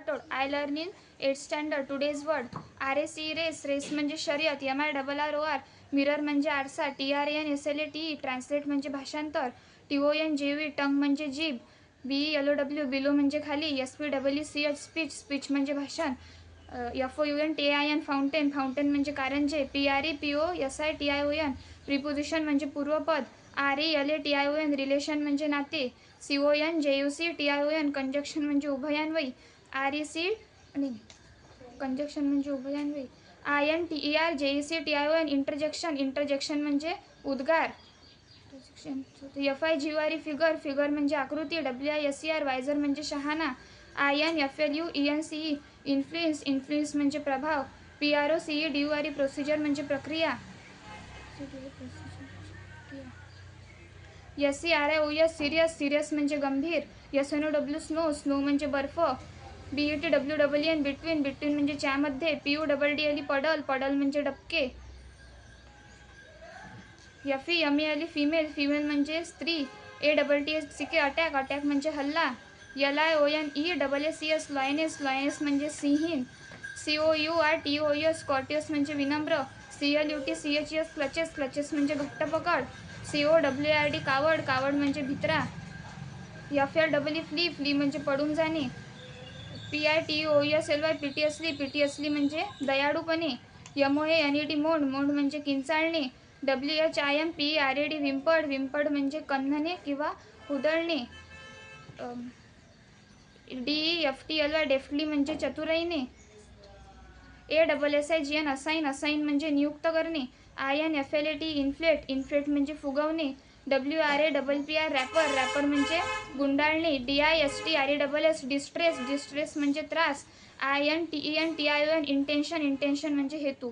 Rathod. I learn in 8th standard. Today's word. RAC race, race म्हणजे शर्यत. MIRROR mirror म्हणजे आरसा. TRANSLATE ट्रान्सलेट म्हणजे भाषांतर. TONGV टंग म्हणजे जीभ. BELOW बिलो म्हणजे खाली. SPWCH स्पीच, स्पीच म्हणजे भाषण. FOUNTAIN फाउंटेन, फाउंटेन म्हणजे कारंजे. PREPOSITION प्रिपोजिशन म्हणजे पूर्वपद. RELATION रिलेशन म्हणजे नाते. CONJUCTION कंजक्शन म्हणजे उभयान्वयी. REC कंजक्शन म्हणजे उभयान्वयी. INTERJECTION इंटरजेक्शन, इंटरजेक्शन म्हणजे उद्गार. FIGURE फिगर, फिगर म्हणजे आकृती. WISER वायझर म्हणजे शहाणा. INFLUENCE इन्फ्लुएन्स, इन्फ्लुएन्स म्हणजे प्रभाव. PROCEDURE प्रोसिजर म्हणजे प्रक्रिया. SERIOUS सिरियस, सिरियस म्हणजे गंभीर. SNOW स्नो, स्नो म्हणजे बर्फ. BETWWN बिटवीन, बिटवीन म्हणजे च्यामध्ये. PUDDLE पडल, पडल म्हणजे डबके. FEMALE फिमेल, फिमेल म्हणजे स्त्री. ATTACK अटॅक, अटॅक म्हणजे हल्ला. LIONESSACS लॉयनेस, लॉयनेस म्हणजे सिंहीण. COURTOUS कॉर्टियस म्हणजे विनम्र. CLUTCHES क्लचेस, क्लचेस म्हणजे घट्ट पकड. COWARD कावड, कावड म्हणजे भित्रा. FLEE फ्ली, फ्ली म्हणजे पडून जाणे. PITOUSLY पिटिअसली म्हणजे दयाळूपणे. MOANED मोंड, मोंड म्हणजे किंचाळणे. WHIMPERAD विंपड, विंपड म्हणजे कण्हणे किंवा हुदळणे. DEFTLY डेफ्टली म्हणजे चतुराईने. ASSIGN असाइन, असाइन म्हणजे नियुक्त करणे. INFLAT इन्फ्लेट, इन्फ्लेट म्हणजे फुगवणे. WRAPPR रॅपर, रॅपर म्हणजे गुंडाळणे. DISTRESS डिस्ट्रेस, डिस्ट्रेस म्हणजे त्रास. INTENTION इंटेन्शन, इंटेन्शन म्हणजे हेतू.